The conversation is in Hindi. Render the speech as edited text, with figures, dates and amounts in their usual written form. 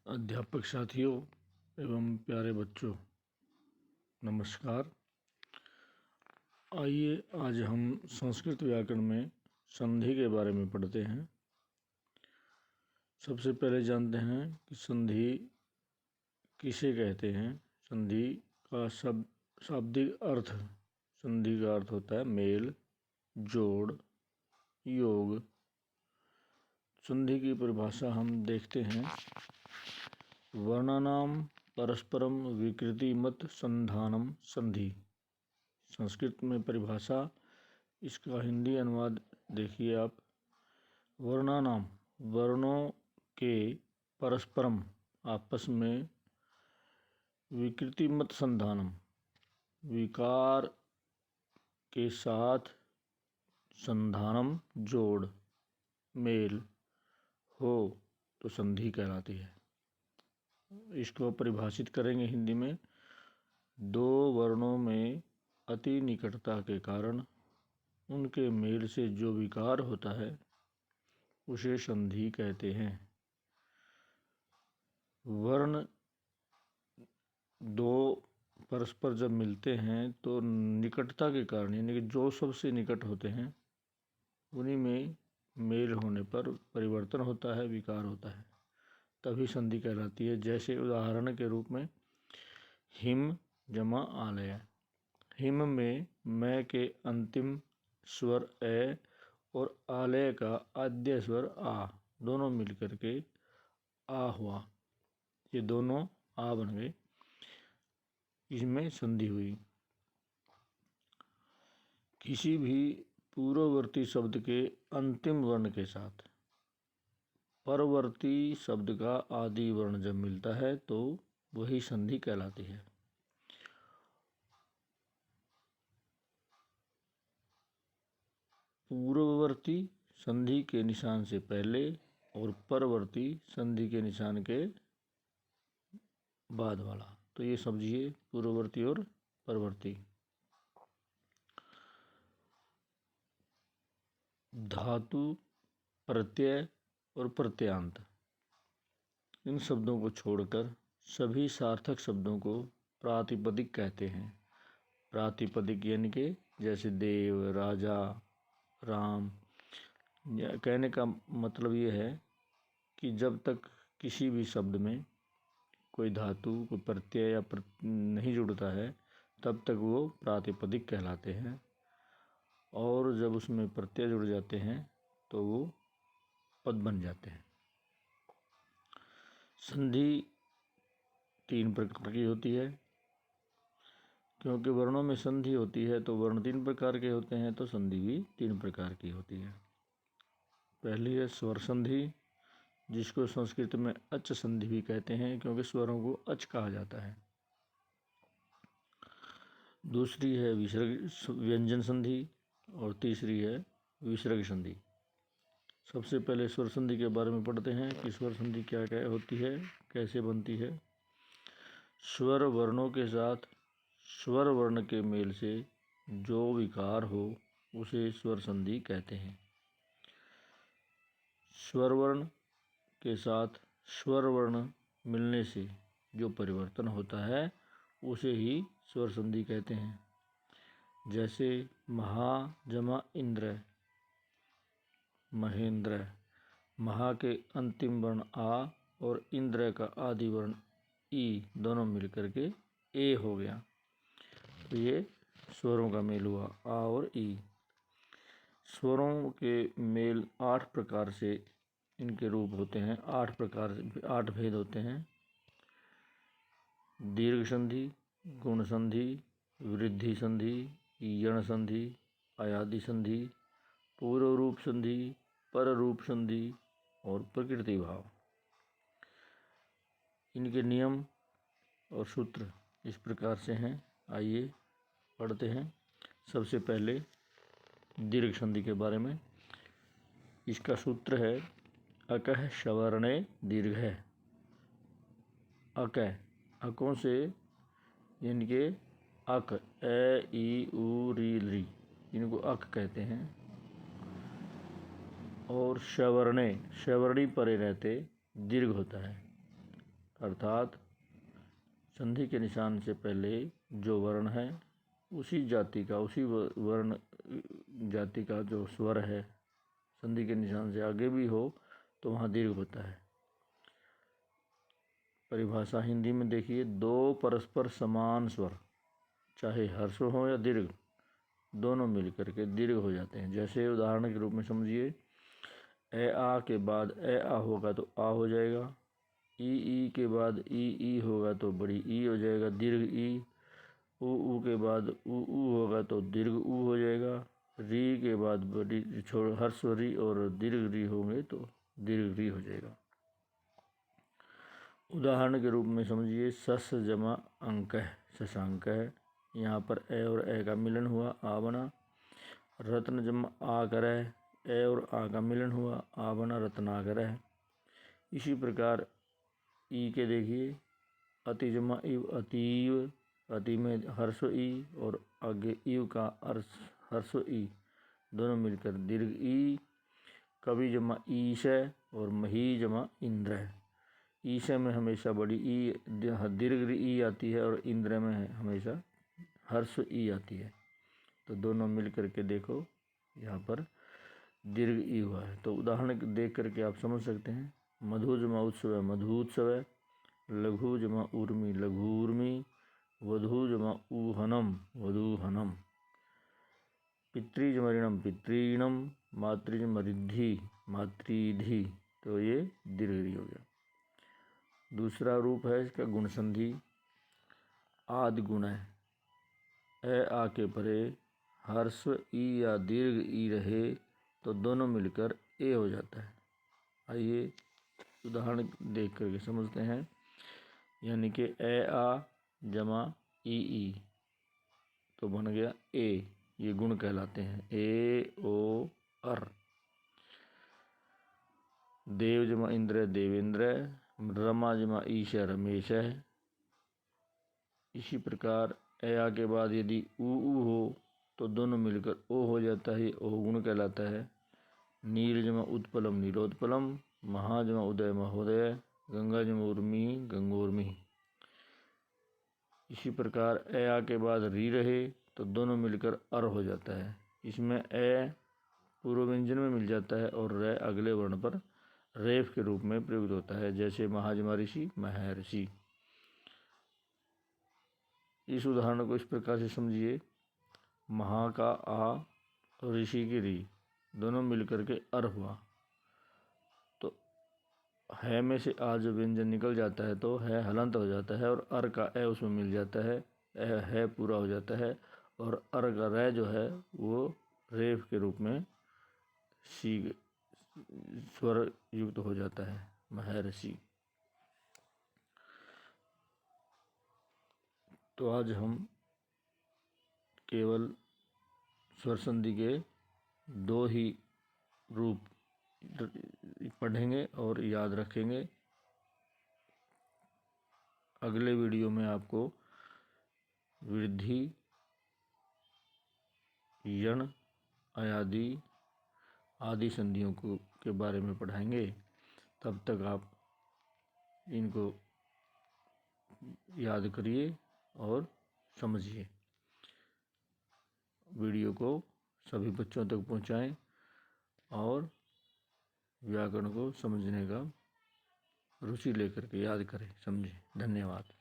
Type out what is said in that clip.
अध्यापक साथियों एवं प्यारे बच्चों, नमस्कार। आइए आज हम संस्कृत व्याकरण में संधि के बारे में पढ़ते हैं। सबसे पहले जानते हैं कि संधि किसे कहते हैं। संधि का शाब्दिक अर्थ, संधि का अर्थ होता है मेल, जोड़, योग। संधि की परिभाषा हम देखते हैं। वर्णानाम परस्परम विकृतिमत संधानम संधि। संस्कृत में परिभाषा, इसका हिंदी अनुवाद देखिए आप। वर्णानाम, वर्णों के, परस्परम, आपस में, विकृतिमत संधानम, विकार के साथ, संधानम जोड़, मेल हो तो संधि कहलाती है। इसको परिभाषित करेंगे हिंदी में। दो वर्णों में अति निकटता के कारण उनके मेल से जो विकार होता है उसे संधि कहते हैं। वर्ण दो परस्पर जब मिलते हैं तो निकटता के कारण, यानी कि जो सबसे निकट होते हैं उन्हीं में मेल होने पर परिवर्तन होता है, विकार होता है, तभी संधि कहलाती है। जैसे उदाहरण के रूप में हिम जमा आलय। हिम में मैं के अंतिम स्वर ए और आलय का आद्य स्वर आ, दोनों मिलकर के आ हुआ। ये दोनों आ बन गए, इसमें संधि हुई। किसी भी पूर्ववर्ती शब्द के अंतिम वर्ण के साथ परवर्ती शब्द का आदि वर्ण जब मिलता है तो वही संधि कहलाती है। पूर्ववर्ती संधि के निशान से पहले और परवर्ती संधि के निशान के बाद वाला, तो ये समझिए पूर्ववर्ती और परवर्ती। धातु, प्रत्यय और प्रत्यांत, इन शब्दों को छोड़कर सभी सार्थक शब्दों को प्रातिपदिक कहते हैं। प्रातिपदिक यानी कि जैसे देव, राजा, राम। कहने का मतलब ये है कि जब तक किसी भी शब्द में कोई धातु, कोई प्रत्यय या नहीं जुड़ता है तब तक वो प्रातिपदिक कहलाते हैं, और जब उसमें प्रत्यय जुड़ जाते हैं तो वो पद बन जाते हैं। संधि तीन प्रकार की होती है। क्योंकि वर्णों में संधि होती है तो वर्ण तीन प्रकार के होते हैं, तो संधि भी तीन प्रकार की होती है। पहली है स्वर संधि, जिसको संस्कृत में अच संधि भी कहते हैं, क्योंकि स्वरों को अच कहा जाता है। दूसरी है विसर्ग व्यंजन संधि, और तीसरी है विसर्ग संधि। सबसे पहले स्वर संधि के बारे में पढ़ते हैं कि स्वर संधि क्या क्या होती है, कैसे बनती है। स्वर वर्णों के साथ स्वर वर्ण के मेल से जो विकार हो उसे स्वर संधि कहते हैं। स्वर वर्ण के साथ स्वर वर्ण मिलने से जो परिवर्तन होता है उसे ही स्वर संधि कहते हैं। जैसे महा जमा इंद्र, महेंद्र। महा के अंतिम वर्ण आ और इंद्र का आदि वर्ण ई, दोनों मिलकर के ए हो गया, तो ये स्वरों का मेल हुआ, आ और ई। स्वरों के मेल 8 प्रकार से इनके रूप होते हैं, 8 भेद होते हैं। दीर्घ संधि, गुण संधि, वृद्धि संधि, यण संधि, अयादि संधि, पूर्व रूप संधि, पर रूप संधि और प्रकृति भाव। इनके नियम और सूत्र इस प्रकार से हैं। आइए पढ़ते हैं। सबसे पहले दीर्घ संधि के बारे में। इसका सूत्र है अकः सवर्णे दीर्घ है। अकः, अकों से, यानी कि अक, ए ई उ री री, इनको अक कहते हैं। और सवर्णे, सवर्णी परे रहते दीर्घ होता है। अर्थात संधि के निशान से पहले जो वर्ण है उसी जाति का, उसी वर्ण जाति का जो स्वर है संधि के निशान से आगे भी हो तो वहाँ दीर्घ होता है। परिभाषा हिंदी में देखिए, दो परस्पर समान स्वर चाहे हर्ष हो या दीर्घ दोनों मिलकर के दीर्घ हो जाते हैं। जैसे उदाहरण के रूप में समझिए, ए आ के बाद ए आ होगा तो आ हो जाएगा, ई के बाद ई होगा तो बड़ी ई हो जाएगा दीर्घ ई, ऊ के बाद ऊ होगा तो दीर्घ ऊ हो जाएगा, री के बाद बड़ी हर्ष री और दीर्घ री होंगे तो दीर्घ री हो जाएगा। उदाहरण के रूप में समझिए, सस जमा अंक है, शशांक है, यहाँ पर ए और ए का मिलन हुआ आ बना। रत्न जमा आ कर है, ए और आ का मिलन हुआ आ बना रत्नाकर है। इसी प्रकार ई के देखिए, अति जमा इव अतीव, अति में हर्ष ई और आगे इव का हर्ष ई दोनों मिलकर दीर्घ ई। कवि जमा ईश है और मही जमा इंद्र है। ईश में हमेशा बड़ी ई दीर्घ ई आती है और इंद्र में हमेशा हर्ष ई आती है। तो दोनों मिल करके देखो यहाँ पर दीर्घ ई हुआ है। तो उदाहरण देख करके आप समझ सकते हैं। मधु जमा उत्सव है मधुत्सव है, लघु जमा ऊर्मी लघूर्मी, वधु जमा ऊहनम वधूहनम, पितृ जमा ऋणम पितृणम, मातृ जमा रिद्धि मातृधि। तो ये दीर्घ री हो गया। दूसरा रूप है इसका गुण संधि, आदि गुण है, ए आ के परे हर्ष ई या दीर्घ ई रहे तो दोनों मिलकर ए हो जाता है। आइए उदाहरण देख करके समझते हैं। यानी कि ए आ जमा ई तो बन गया ए, ये गुण कहलाते हैं, ए ओ अर। देव जमा इंद्र देवेंद्र, रमा जमा ईश रमेश है। इसी प्रकार ए आ के बाद यदि ऊ हो तो दोनों मिलकर ओ हो जाता है, ओ गुण कहलाता है। नील जमा उत्पलम नीलोत्पलम, महा जमा उदय महोदय, गंगा जमा उर्मी गंगोर्मी। इसी प्रकार ए आ के बाद री रहे तो दोनों मिलकर अर हो जाता है। इसमें ए पूर्व व्यंजन में मिल जाता है और रे अगले वर्ण पर रेफ के रूप में प्रयुक्त होता है, जैसे महाजमा ऋषि महर्षि। इस उदाहरण को इस प्रकार से समझिए, महा का आ और ऋषि की री दोनों मिलकर के अर हुआ तो है में से आ जो व्यंजन निकल जाता है तो है हलंत हो जाता है और अर का ए उसमें मिल जाता है, है पूरा हो जाता है और अर का रे जो है वो रेफ के रूप में सी स्वर युक्त हो जाता है, महर्षि। तो आज हम केवल स्वर संधि के दो ही रूप पढ़ेंगे और याद रखेंगे। अगले वीडियो में आपको वृद्धि, यण, अयादि आदि संधियों को के बारे में पढ़ाएंगे। तब तक आप इनको याद करिए और समझिए। वीडियो को सभी बच्चों तक पहुंचाएं और व्याकरण को समझने का रुचि लेकर के याद करें, समझें। धन्यवाद।